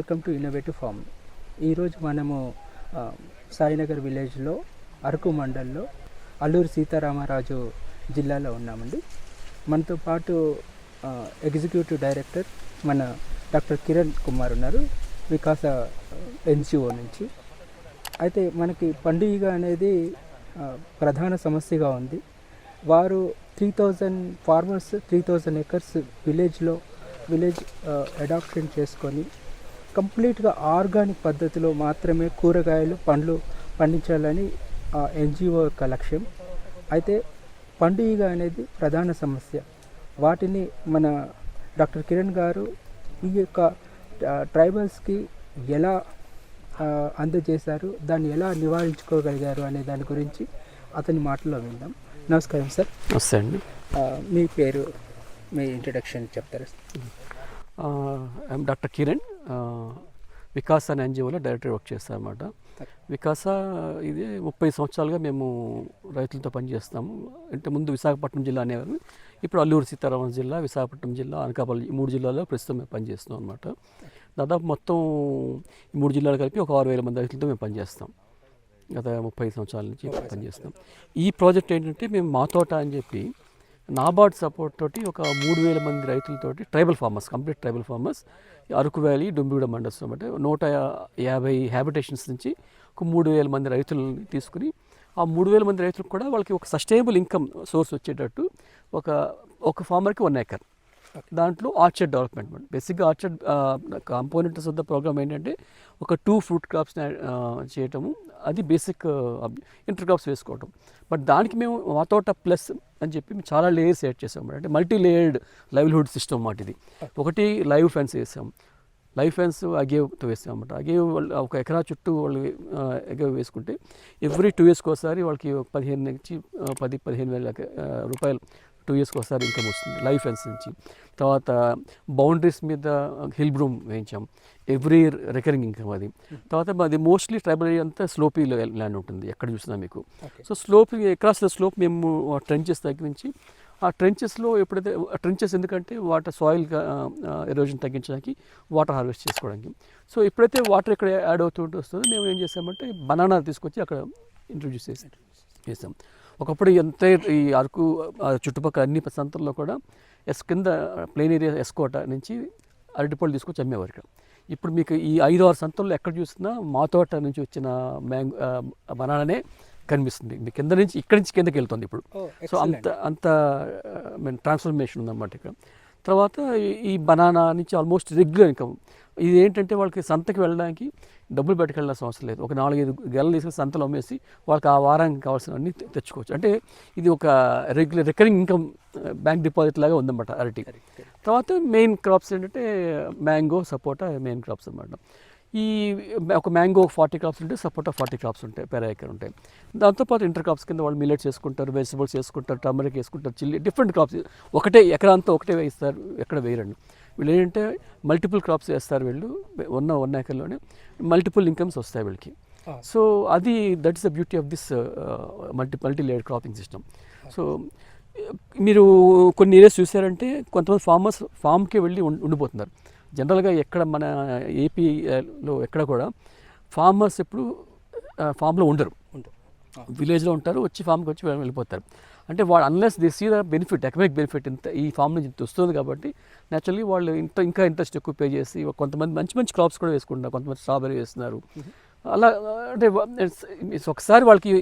Welcome to innovative form. ఈరోజు మనము సాయినగర్ విలేజ్లో అరకు మండల్లో అల్లూరి సీతారామరాజు జిల్లాలో ఉన్నామండి. మనతో పాటు ఎగ్జిక్యూటివ్ డైరెక్టర్ మన డాక్టర్ కిరణ్ కుమార్ ఉన్నారు, వికాస ఎన్జిఓ నుంచి. అయితే మనకి పండుగ అనేది ప్రధాన సమస్యగా ఉంది. వారు 3000 ఫార్మర్స్ 3000 ఎకర్స్ విలేజ్ అడాప్షన్ చేసుకొని కంప్లీట్గా ఆర్గానిక్ పద్ధతిలో మాత్రమే కూరగాయలు పండ్లు పండించాలని ఎన్జిఓ యొక్క లక్ష్యం. అయితే పండుగ అనేది ప్రధాన సమస్య. వాటిని మన డాక్టర్ కిరణ్ గారు ఈ యొక్క ట్రైబల్స్కి ఎలా అందజేశారు, దాన్ని ఎలా నివారించుకోగలిగారు అనే దాని గురించి అతని మాటల్లో విందాం. నమస్కారం సార్. నమస్తే అండి. మీ పేరు, మీ ఇంట్రడక్షన్ చెప్తారా? ఐఎమ్ డాక్టర్ కిరణ్, వికాస అనే ఎన్జిఓలో డైరెక్టర్ వర్క్ చేస్తాను అనమాట. వికాస ఇది 30 సంవత్సరాలుగా మేము రైతులతో పనిచేస్తాము. అంటే ముందు విశాఖపట్నం జిల్లా అనేవారు, ఇప్పుడు అల్లూరు సీతారామరాజు జిల్లా, విశాఖపట్నం జిల్లా, అనకాపల్లి, ఈ 3 జిల్లాల్లో ప్రస్తుతం మేము పనిచేస్తున్నాం అనమాట. దాదాపు మొత్తం ఈ 3 జిల్లాలు కలిపి ఒక 6000 మంది రైతులతో మేము పనిచేస్తాం. గత 30 సంవత్సరాల నుంచి పనిచేస్తాం. ఈ ప్రాజెక్ట్ ఏంటంటే మేము మా తోట అని చెప్పి నాబార్డ్ సపోర్ట్ తోటి ఒక 3000 మంది రైతులతోటి tribal farmers, complete tribal farmers, Araku valley, Dumbriguda mandals అనమాట 150 హ్యాబిటేషన్స్ నుంచి ఒక 3000 మంది రైతులని తీసుకుని, ఆ 3000 మంది రైతులకు కూడా వాళ్ళకి ఒక సస్టైనబుల్ ఇన్కమ్ సోర్స్ వచ్చేటట్టు ఒక ఫార్మర్కి 1 ఎకర్, దాంట్లో ఆర్చర్డ్ డెవలప్మెంట్. బేసిక్గా orchard components of the programme ఏంటంటే ఒక 2 ఫ్రూట్ క్రాప్స్ చేయటము, అది బేసిక్ ఇంటర్ క్రాప్స్ వేసుకోవటం. బట్ దానికి మేము మా తోట ప్లస్ అని చెప్పి మేము చాలా లేయర్స్ యాడ్ చేసాం. అంటే మల్టీ లేయర్డ్ లైవ్లీహుడ్ సిస్టమ్ అన్నమాట ఇది. ఒకటి లైవ్ ఫెన్స్ వేసాం, లైవ్ ఫెన్స్ అగేవ్తో వేసాం అన్నమాట. అగేవ్ ఒక ఎకరా చుట్టూ వాళ్ళు అగేవ్ వేసుకుంటే ఎవ్రీ 2 yearsకి ఒకసారి వాళ్ళకి 15 నుంచి 10-15 వేల రూపాయలు 2 yearsకి ఒకసారి ఇన్కమ్ వస్తుంది లైవ్ ఫెన్స్ నుంచి. తర్వాత బౌండరీస్ మీద హిల్ బ్రూమ్ వేయించాం, ఎవ్రీ రికరింగ్ ఇన్కమ్ అది. తర్వాత అది మోస్ట్లీ ట్రైబల్ ఏరియా అంతా స్లోపీ ల్యాండ్ ఉంటుంది, ఎక్కడ చూసినా మీకు. So slope, across the slope మేము ట్రెంచెస్ తగ్గించి, ఆ ట్రెంచెస్లో ఎప్పుడైతే ట్రెంచెస్ ఎందుకంటే వాటర్ సాయిల్ ఎరోజన్ తగ్గించడానికి, వాటర్ హార్వెస్ట్ చేసుకోవడానికి. సో ఎప్పుడైతే వాటర్ ఇక్కడ యాడ్ అవుతూ వస్తుందో మేము ఏం చేసామంటే బనానా తీసుకొచ్చి అక్కడ ఇంట్రొడ్యూస్ చేసాం. ఒకప్పుడు ఎంత ఈ అరకు చుట్టుపక్కల అన్ని సంతల్లో కూడా కింద ప్లెయిన్ ఏరియా ఎస్కోట నుంచి అరటిపళ్ళు తీసుకొచ్చి అమ్మేవారు ఇక్కడ. ఇప్పుడు మీకు ఈ 5-6 సంతల్లో ఎక్కడ చూసినా మా తోట నుంచి వచ్చిన బనానానే కనిపిస్తుంది. మీ కింద నుంచి ఇక్కడి నుంచి కిందకి వెళ్తుంది ఇప్పుడు. సో అంత ట్రాన్స్ఫర్మేషన్ ఉందన్నమాట ఇక్కడ. తర్వాత ఈ బనానా నుంచి ఆల్మోస్ట్ రెగ్యులర్ ఇన్కమ్. ఇది ఏంటంటే వాళ్ళకి సంతకి వెళ్ళడానికి డబ్బులు పెట్టుకెళ్ళాల్సిన అవసరం లేదు. ఒక 4-5 గెలలు తీసుకుని సంతలో అమ్మేసి వాళ్ళకి ఆ వారానికి కావాల్సినవన్నీ తెచ్చుకోవచ్చు. అంటే ఇది ఒక రికరింగ్ ఇన్కమ్ బ్యాంక్ డిపాజిట్ లాగా ఉందన్నమాట అరటి. తర్వాత మెయిన్ క్రాప్స్ ఏంటంటే మ్యాంగో, సపోటా మెయిన్ క్రాప్స్ అన్నమాట. ఈ ఒక మ్యాంగో 40 క్రాప్స్ ఉంటాయి, సపోటా 40 క్రాప్స్ ఉంటాయి, పెర్ ఏకర్ ఉంటాయి. దాంతోపాటు ఇంటర్ క్రాప్స్ కింద వాళ్ళు మిల్లెట్స్ వేసుకుంటారు, వెజిటబుల్స్ వేసుకుంటారు, టర్మరిక్ వేసుకుంటారు, చిల్లీ, డిఫరెంట్ క్రాప్స్. ఒకటే ఎకరా అంతా ఒకటే వేస్తారు, ఎక్కడ వేయరండి. వీళ్ళు ఏంటంటే మల్టిపుల్ క్రాప్స్ వేస్తారు. వీళ్ళు 1 ఎకర్లోనే మల్టిపుల్ ఇన్కమ్స్ వస్తాయి వీళ్ళకి. సో అది that is the beauty of this multi layer cropping system. So మీరు కొన్ని ఏరియాస్ చూసారంటే కొంతమంది ఫార్మర్స్ ఫామ్కే వెళ్ళి ఉండిపోతున్నారు. జనరల్గా ఎక్కడ మన ఏపీలో ఎక్కడ కూడా ఫార్మర్స్ ఎప్పుడు ఫామ్లో ఉండరు, విలేజ్లో ఉంటారు, వచ్చి ఫామ్కి వచ్చి వెళ్ళిపోతారు. అంటే వాళ్ళు unless they see the benefit, economic benefit ఇంత ఈ ఫామ్ నుంచి ఇంత వస్తుంది కాబట్టి నేచురల్లీ వాళ్ళు ఇంకా ఇంట్రెస్ట్ ఎక్కువ పే చేసి కొంతమంది మంచి క్రాప్స్ కూడా వేసుకుంటున్నారు, కొంతమంది స్ట్రాబెరీ వేస్తున్నారు. అలా అంటే ఒకసారి వాళ్ళకి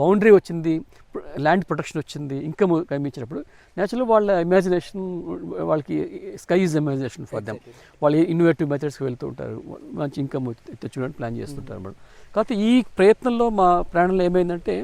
బౌండరీ వచ్చింది, ల్యాండ్ ప్రొటెక్షన్ వచ్చింది, ఇన్కమ్ కనిపించినప్పుడు నేచురల్గా వాళ్ళ ఇమాజినేషన్, వాళ్ళకి sky is imagination for them. వాళ్ళు ఇన్నోవేటివ్ మెథడ్స్కి వెళ్తూ ఉంటారు, మంచి ఇన్కమ్ తెచ్చుకోవడానికి ప్లాన్ చేస్తుంటారు అన్నమాట. కాకపోతే ఈ ప్రయత్నంలో మా ప్రాణంలో ఏమైందంటే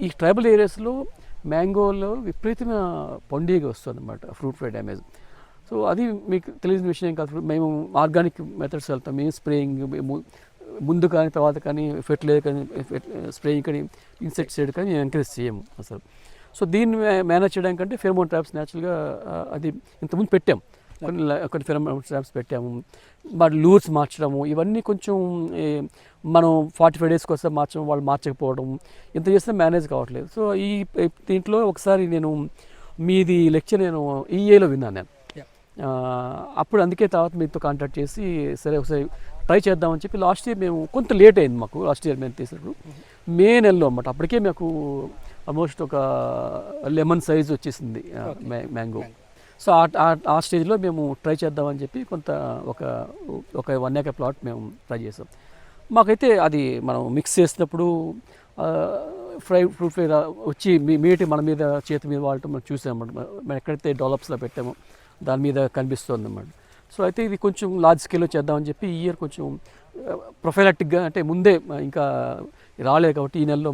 ఈ ట్రైబల్ ఏరియాస్లో మ్యాంగోలో విపరీతమైన పండుగ వస్తుంది అన్నమాట, ఫ్రూట్ ఫ్లై డ్యామేజ్. సో అది మీకు తెలియని విషయం కాదు. మేము ఆర్గానిక్ మెథడ్స్ వెళ్తాం, మేము స్ప్రేయింగ్ ముందు కానీ తర్వాత కానీ ఫెర్టిలైజర్ కానీ స్ప్రేయింగ్ కానీ ఇన్సెక్టిసైడ్ కానీ మేము ఎంకరేజ్ చేయము అసలు. సో దీన్ని మేనేజ్ చేయడానికంటే ఫెరోమోన్ ట్రాప్స్ న్యాచురల్గా అది ఇంతకుముందు పెట్టాం, కొన్ని ఫెరోమోన్ ట్రాప్స్ పెట్టాము. వాటి లూర్స్ మార్చడము, ఇవన్నీ కొంచెం మనం 45 days కోసం మార్చడం, వాళ్ళు మార్చకపోవడం, ఇంత చేసినా మేనేజ్ కావట్లేదు. సో దీంట్లో ఒకసారి నేను మీది లెక్చర్ నేను ఈఏలో విన్నాను. నేను అప్పుడు అందుకే తర్వాత మీతో కాంటాక్ట్ చేసి సరే ఒకసారి ట్రై చేద్దామని చెప్పి లాస్ట్ ఇయర్ మేము కొంత లేట్ అయింది మాకు లాస్ట్ ఇయర్ మేము తీసినప్పుడు మే నెలలో అన్నమాట. అప్పటికే మాకు ఆల్మోస్ట్ ఒక లెమన్ సైజ్ వచ్చేసింది మ్యాంగో. సో ఆ స్టేజ్లో మేము ట్రై చేద్దామని చెప్పి కొంత ఒక 1 acre ప్లాట్ మేము ట్రై చేసాం. మాకైతే అది మనం మిక్స్ చేసినప్పుడు ఫ్రూట్ ఫ్లై వచ్చి మీటి మన మీద చేతి మీద వాడటం మనం చూసామన్నమాట. మనం ఎక్కడైతే డెవలప్స్లో పెట్టామో దాని మీద కనిపిస్తుంది అన్నమాట. సో అయితే ఇది కొంచెం లార్జ్ స్కేల్లో చేద్దామని చెప్పి ఈ ఇయర్ కొంచెం ప్రొఫైలాక్టిక్గా అంటే ముందే ఇంకా రాలేదు కాబట్టి ఈ నెలలో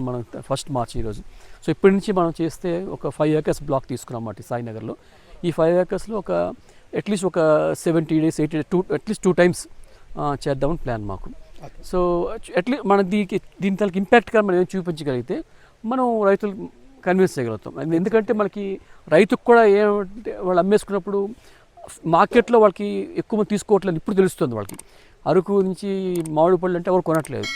మనం 1st March ఈరోజు. సో ఇప్పటి నుంచి మనం చేస్తే ఒక 5 acres బ్లాక్ తీసుకున్నాం అన్నమాట సాయినగర్లో. ఈ 5 acresలో ఒక అట్లీస్ట్ ఒక 70 days 80 days అట్లీస్ట్ 2 times చేద్దామని ప్లాన్ మాకు. సో అట్లీస్ట్ మన దీని తలకి ఇంపాక్ట్గా మనం ఏం చూపించగలిగితే మనం రైతులు కన్విన్స్ చేయగలుగుతాం. ఎందుకంటే మనకి రైతుకు కూడా ఏమంటే వాళ్ళు అమ్మేసుకున్నప్పుడు మార్కెట్లో వాళ్ళకి ఎక్కువ మంది తీసుకోవట్లేదు ఇప్పుడు తెలుస్తుంది వాళ్ళకి. అరకు నుంచి మామిడి పళ్ళు అంటే ఎవరు కొనట్లేదు,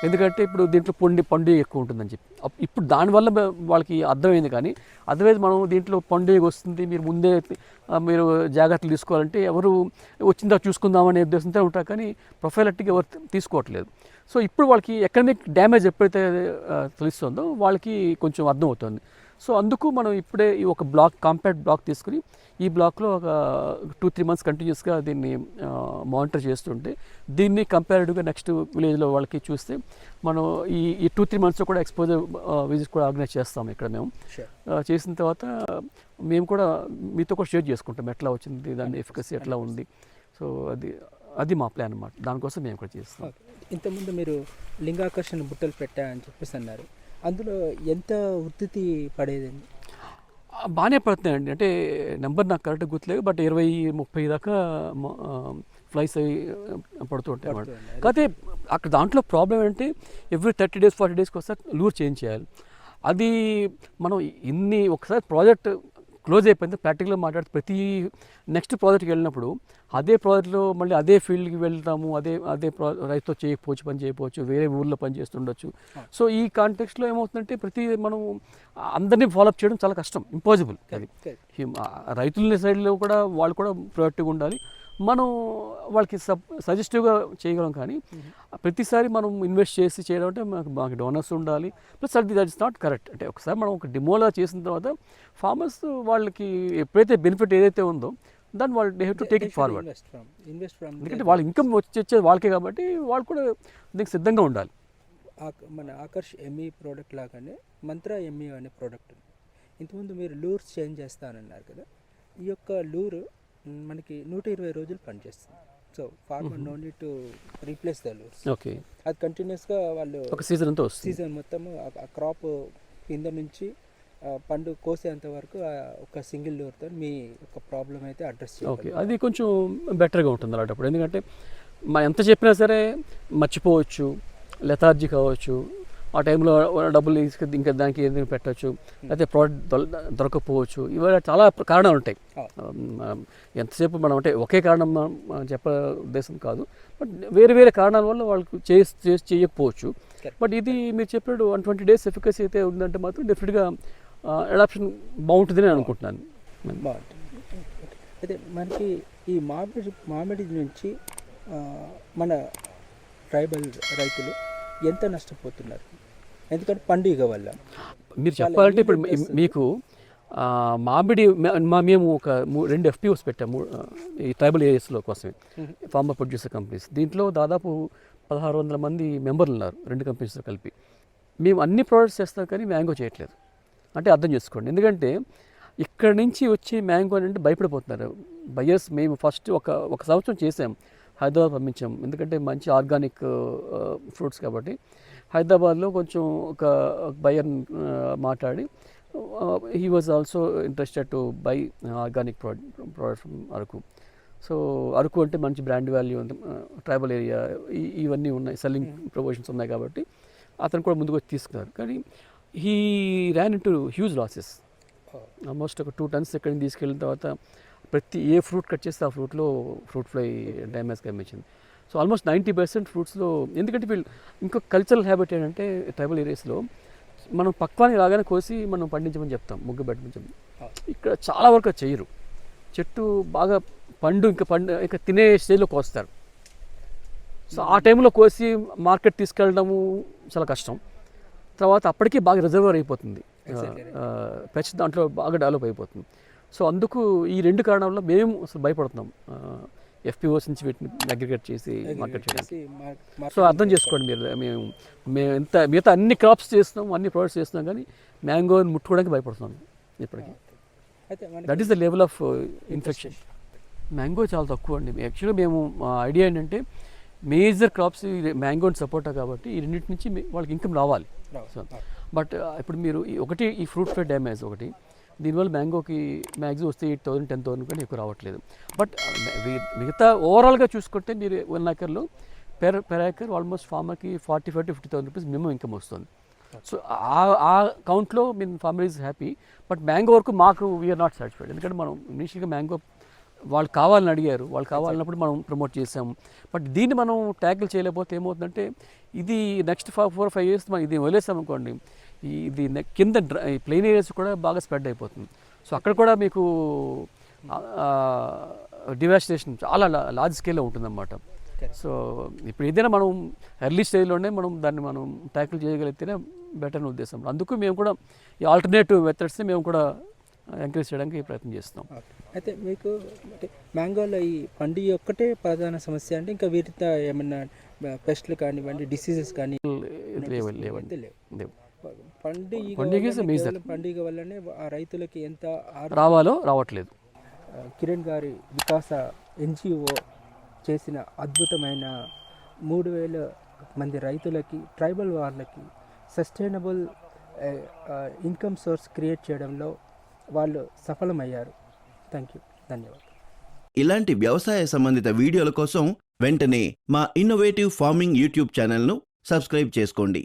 ఎందుకంటే ఇప్పుడు దీంట్లో పండు ఎక్కువ ఉంటుందని చెప్పి. ఇప్పుడు దానివల్ల వాళ్ళకి అర్థమైంది. కానీ అదర్వైజ్ మనం దీంట్లో పండు వస్తుంది మీరు జాగ్రత్తలు తీసుకోవాలంటే ఎవరు వచ్చిందా చూసుకుందామనే ఉద్దేశంతో ఉంటారు, కానీ ప్రొఫైలాక్టిక్ ఎవరు తీసుకోవట్లేదు. సో ఇప్పుడు వాళ్ళకి ఎకనామిక్ డ్యామేజ్ ఎప్పుడైతే తెలుస్తుందో వాళ్ళకి కొంచెం అర్థమవుతుంది. సో అందుకు మనం ఇప్పుడే ఈ ఒక కాంపాక్ట్ బ్లాక్ తీసుకుని ఈ బ్లాక్లో ఒక 2-3 months కంటిన్యూస్గా దీన్ని మానిటర్ చేస్తుంటే దీన్ని కంపారిటివ్గా నెక్స్ట్ విలేజ్లో వాళ్ళకి చూస్తే మనం ఈ 2-3 months కూడా ఎక్స్పోజర్ విజిట్ కూడా ఆర్గనైజ్ చేస్తాం ఇక్కడ మేము. చేసిన తర్వాత మేము కూడా మీతో కూడా షేర్ చేసుకుంటాం ఎట్లా వచ్చింది, దాని ఎఫికసీ ఎట్లా ఉంది. సో అది మా ప్లాన్ అన్నమాట. దానికోసం మేము కూడా చేస్తాం. ఇంతకుముందు మీరు లింగాకర్షణ బుట్టలు పెట్టా అని చెప్పేసి అన్నారు, అందులో ఎంత ఉత్పత్తి పడేదండి? బాగానే పడుతున్నాయండి. అంటే నెంబర్ నాకు కరెక్ట్గా గుర్తులేదు, బట్ 20-30 దాకా ఫ్లైస్ అవి పడుతుంటాయి అన్నమాట. కాకపోతే అక్కడ దాంట్లో ప్రాబ్లం ఏంటంటే ఎవ్రీ 30 days 40 daysకి ఒకసారి లూర్ చేంజ్ చేయాలి. అది మనం ఒకసారి ప్రాజెక్ట్ క్లోజ్ అయిపోయింది ప్రాక్టికల్గా మాట్లాడితే ప్రతి నెక్స్ట్ ప్రాజెక్ట్కి వెళ్ళినప్పుడు అదే ప్రాజెక్ట్లో మళ్ళీ అదే ఫీల్డ్కి వెళ్తాము, అదే రైతుతో పని చేయకపోవచ్చు, వేరే ఊళ్ళో పని చేస్తుండొచ్చు. సో ఈ కాంటెక్స్ట్లో ఏమవుతుందంటే మనం అందరినీ ఫాలోఅప్ చేయడం చాలా కష్టం, ఇంపాసిబుల్. అది రైతుల సైడ్లో కూడా వాళ్ళు కూడా ప్రొయాక్టివ్గా ఉండాలి, మనం వాళ్ళకి సజెస్టివ్గా చేయగలం. కానీ ప్రతిసారి మనం ఇన్వెస్ట్ చేసి చేయడం అంటే మాకు డోనర్స్ ఉండాలి, plus that is not correct. అంటే ఒకసారి మనం ఒక డిమోలా చేసిన తర్వాత ఫార్మర్స్ వాళ్ళకి ఎప్పుడైతే బెనిఫిట్ ఏదైతే ఉందో దాన్ని వాళ్ళు they have to take it forward. ఎందుకంటే వాళ్ళ ఇన్కమ్ వచ్చేది వాళ్ళకే కాబట్టి వాళ్ళు కూడా దీనికి సిద్ధంగా ఉండాలి. మన ఆకర్ష్ ఎంఈ ప్రోడక్ట్ లాగానే మంత్రా ఎంఈ అనే ప్రోడక్ట్ ఇంతకుముందు మీరు లూర్స్ చేంజ్ చేస్తానన్నారు కదా, ఈ యొక్క లూరు మనకి 120 రోజులు పనిచేస్తుంది. So farmer no need to replace the lures. Okay, అది కంటిన్యూస్గా వాళ్ళు ఒక సీజన్ అంతా వస్తుంది. సీజన్ మొత్తము ఆ క్రాప్ కింద నుంచి పండు కోసేంత వరకు ఒక సింగిల్ లూర్తో మీ ఒక ప్రాబ్లం అయితే అడ్రస్ చేయాలి. ఓకే, అది కొంచెం బెటర్గా ఉంటుంది అలాంటప్పుడు. ఎందుకంటే ఎంత చెప్పినా సరే మర్చిపోవచ్చు, లెథార్జీ కావచ్చు, ఆ టైంలో డబ్బులు ఇంకా దానికి ఏదైనా పెట్టవచ్చు, లేకపోతే ప్రోడక్ట్ దొరకకపోవచ్చు. ఇవాళ చాలా కారణాలు ఉంటాయి. ఎంతసేపు మనం అంటే ఒకే కారణం చెప్పే ఉద్దేశం కాదు, బట్ వేరే వేరే కారణాల వల్ల వాళ్ళకు చేయకపోవచ్చు. బట్ ఇది మీరు చెప్పినట్టు 120 days ఎఫికసీ అయితే ఉందంటే మాత్రం డెఫినెట్గా అడాప్షన్ బాగుంటుందని అనుకుంటున్నాను. బాగుంటుంది. అయితే మనకి ఈ మామిడి నుంచి మన ట్రైబల్ రైతులు ఎంత నష్టపోతున్నారు? ఎందుకంటే పండుగ వల్ల మీరు చెప్పాలంటే ఇప్పుడు మీకు మామిడి మేము ఒక 2 FPOs పెట్టాము ఈ ట్రైబల్ ఏరియాస్లో కోసమే, ఫార్మర్ ప్రొడ్యూసర్ కంపెనీస్. దీంట్లో దాదాపు 1600 మంది మెంబర్లు ఉన్నారు 2 కంపెనీస్తో కలిపి. మేము అన్ని ప్రోడక్ట్స్ చేస్తాం కానీ మ్యాంగో చేయట్లేదు. అంటే అర్థం చేసుకోండి, ఎందుకంటే ఇక్కడ నుంచి వచ్చే మ్యాంగో అంటే భయపడిపోతున్నారు బయర్స్. మేము ఫస్ట్ ఒక సంవత్సరం చేసాం, హైదరాబాద్ పంపించాం, ఎందుకంటే మంచి ఆర్గానిక్ ఫ్రూట్స్ కాబట్టి. హైదరాబాద్లో కొంచెం ఒక బయర్ మాట్లాడి he was also interested to buy organic product from Araku. So Araku అంటే మంచి బ్రాండ్ వాల్యూ ఉంది, ట్రైబల్ ఏరియా ఇవన్నీ ఉన్నాయి, సెల్లింగ్ ప్రమోషన్స్ ఉన్నాయి కాబట్టి అతను కూడా ముందుకు వచ్చి తీసుకున్నారు. కానీ he ran into huge losses. Almost ఒక 2 tons ఎక్కడికి తీసుకెళ్ళిన తర్వాత ప్రతి ఏ ఫ్రూట్ కట్ చేస్తే ఆ ఫ్రూట్లో ఫ్రూట్ ఫ్లై డ్యామేజ్గా అమ్మించింది. సో ఆల్మోస్ట్ 90% ఫ్రూట్స్లో, ఎందుకంటే వీళ్ళు ఇంకొక కల్చరల్ హ్యాబిట్ ఏంటంటే ట్రైబల్ ఏరియాస్లో మనం పక్వాన్ని రాగానే కోసి మనం పండించమని చెప్తాం, ముగ్గు పెట్టమని చెప్తాం. ఇక్కడ చాలా వరకు చేయరు. చెట్టు బాగా పండు ఇంకా తినే స్టేజ్లో కోస్తారు. సో ఆ టైంలో కోసి మార్కెట్ తీసుకెళ్ళడము చాలా కష్టం. తర్వాత అప్పటికి బాగా రిజర్వర్ అయిపోతుంది, పెచ్ దాంట్లో బాగా డెవలప్ అయిపోతుంది. సో అందుకు ఈ 2 కారణాల వల్ల మేము అసలు భయపడుతున్నాం FPOs నుంచి వీటిని అగ్రిగేట్ చేసి మార్కెట్ చేయడానికి. సో అర్థం చేసుకోండి మీరు, మేము ఎంత మిగతా అన్ని క్రాప్స్ చేస్తున్నాం, అన్ని ప్రొడక్ట్స్ చేస్తున్నాం, కానీ మ్యాంగోని ముట్టుకోవడానికి భయపడుతున్నాం ఇప్పటికీ. That is the level of infection. Mango చాలా తక్కువ అండి. యాక్చువల్గా మేము ఐడియా ఏంటంటే మేజర్ క్రాప్స్ మ్యాంగోని సపోర్టా కాబట్టి ఈ రెండింటి నుంచి వాళ్ళకి ఇన్కమ్ రావాలి. సో బట్ ఇప్పుడు మీరు ఈ ఫ్రూట్ ఫ్లై డ్యామేజ్ ఒకటి, దీనివల్ల మ్యాంగోకి మ్యాక్సిమం వస్తే 8,000 10,000 కానీ ఎక్కువ రావట్లేదు. బట్ మిగతా ఓవరాల్గా చూసుకుంటే మీరు 1 acreలో పెర్ ఏకర్ ఆల్మోస్ట్ ఫార్మర్కి 45,000 to 50,000 రూపీస్ మినిమం ఇన్కమ్ వస్తుంది. సో ఆ కౌంట్లో farmer is happy. But mango వరకు మాకు వీఆర్ నాట్ సాటిస్ఫైడ్. ఎందుకంటే మనం ఇనీషియల్గా మ్యాంగో వాళ్ళు కావాలని అడిగారు, వాళ్ళు కావాలన్నప్పుడు మనం ప్రమోట్ చేసాము. బట్ దీన్ని మనం ట్యాకిల్ చేయలేకపోతే ఏమవుతుందంటే ఇది నెక్స్ట్ 4-5 years మనం ఇది వదిలేసాం అనుకోండి, ఇది కింద ప్లెయిన్ ఏరియాస్ కూడా బాగా స్ప్రెడ్ అయిపోతుంది. సో అక్కడ కూడా మీకు డివాస్టేషన్ చాలా లార్జ్ స్కేల్లో ఉంటుందన్నమాట. సో ఇప్పుడు ఏదైనా మనం ఎర్లీ స్టేజ్లోనే దాన్ని మనం ట్యాకిల్ చేయగలిగితేనే బెటర్ అనే ఉద్దేశం. అందుకు మేము కూడా ఈ ఆల్టర్నేటివ్ మెథడ్స్ని మేము కూడా ఎంకరేజ్ చేయడానికి ప్రయత్నం చేస్తున్నాం. అయితే మీకు అంటే మ్యాంగోలో ఈ పండు ఒక్కటే ప్రధాన సమస్య అంటే ఇంకా వీటితో ఏమన్నా పెస్ట్లు కానివ్వండి, డిసీజెస్ కానీ లేవు. పండుగ వల్లనే ఆ రైతులకి ఎంత రావట్లేదు. కిరణ్ గారి వికాస NGO చేసిన అద్భుతమైన 3,000 మంది రైతులకి, ట్రైబల్ వాళ్ళకి సస్టైనబుల్ ఇన్కమ్ సోర్స్ క్రియేట్ చేయడంలో వాళ్ళు సఫలమయ్యారు. ధన్యవాదాలు. ఇలాంటి వ్యవసాయ సంబంధిత వీడియోల కోసం వెంటనే మా ఇన్నోవేటివ్ ఫార్మింగ్ యూట్యూబ్ ఛానల్ను సబ్స్క్రైబ్ చేసుకోండి.